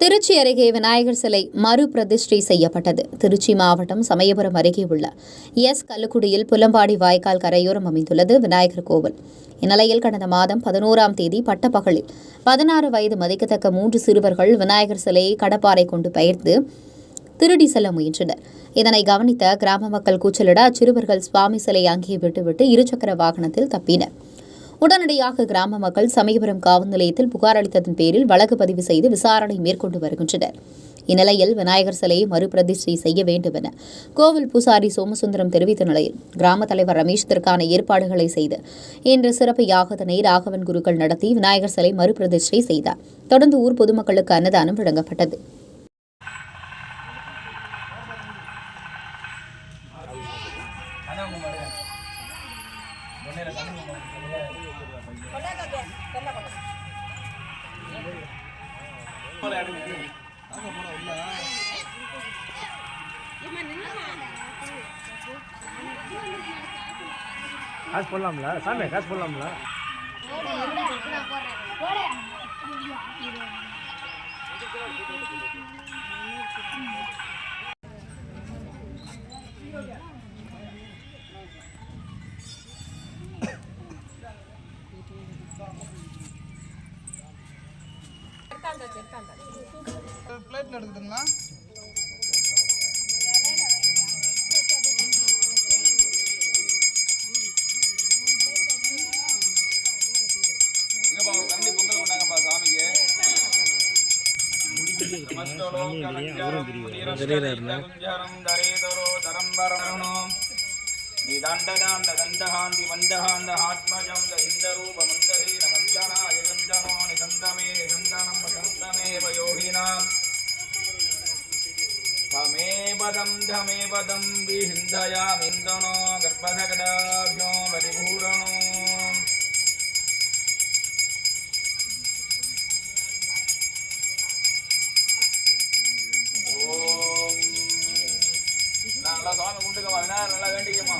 திருச்சி அருகே விநாயகர் சிலை மறு பிரதிஷ்டை செய்யப்பட்டது. திருச்சி மாவட்டம் சமயபுரம் அருகே உள்ள கல்லுக்குடியில் புலம்பாடி வாய்க்கால் கரையோரம் அமைந்துள்ளது விநாயகர் கோவில். இந்நிலையில் கடந்த மாதம் 11ஆம் தேதி பட்டப்பகலில் 16 வயது மதிக்கத்தக்க 3 சிறுவர்கள் விநாயகர் சிலையை கடப்பாரை கொண்டு பெயர்த்து திருடி செல்ல முயன்றனர். இதனை கவனித்த கிராம மக்கள் கூச்சலிட அச்சிறுவர்கள் சுவாமி சிலை அங்கே விட்டுவிட்டு இருசக்கர வாகனத்தில் தப்பினர். உடனடியாக கிராம மக்கள் சமயபுரம் காவல் நிலையத்தில் புகார் அளித்ததன் பேரில் வழக்கு பதிவு செய்து விசாரணை மேற்கொண்டு வருகின்றனர். இந்நிலையில் விநாயகர் சிலையை மறுபிரதிஷ்டை செய்ய வேண்டும் என கோவில் பூசாரி சோமசுந்தரம் தெரிவித்த நிலையில் கிராம தலைவர் ரமேஷ் இதற்கான ஏற்பாடுகளை செய்து இன்று சிறப்பு யாகத்தினை ராகவன் குருக்கள் நடத்தி விநாயகர் சிலை மறுபிரதிஷ்டை செய்தார். தொடர்ந்து ஊர் பொதுமக்களுக்கு அன்னதானம் வழங்கப்பட்டது. காசு போடலாம்ல சாமி, காசு போடலாம்ல. பிளேட்ல எடுக்குதுங்களா? धमेपदं विहिन्दयामिन्दनो गर्भधगडाभ्यो परिपूरणो நல்லா சாமி கும்பிட்டுக்க பதினாறு நல்லா வேண்டிக்கம்மா.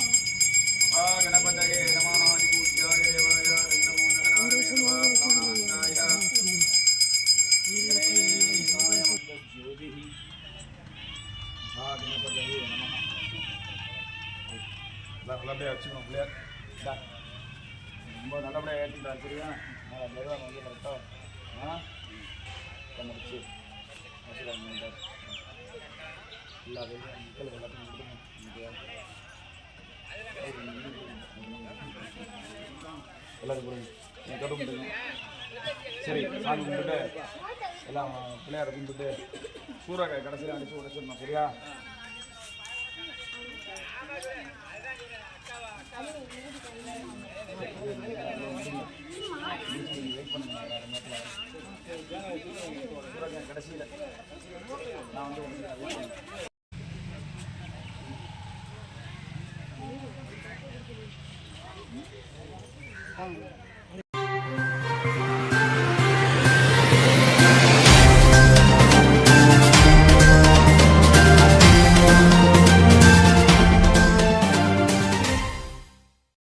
கணபதயே நமஹ பூஜ்யாய தேவாய நமோ நமः நல்லபடியாக வச்சுக்கணும் பிள்ளையார். ரொம்ப நல்லபடியாக ஏற்றிட்டார். சரியா? தெய்வம் வந்து கரெக்டாக முடிச்சு எல்லா மக்களுக்கு எல்லாத்தையும் எல்லாத்துக்கும் கொடுங்க. நீங்கள் கட்டு முடியுங்க. சரி, சாமி கும்பிட்டு எல்லாம் பிள்ளையாரை கும்பிட்டு சூறாக்காய் கடைசியில் அடித்து உடைச்சிடணும். சரியா? கடைசியில் நான் வந்து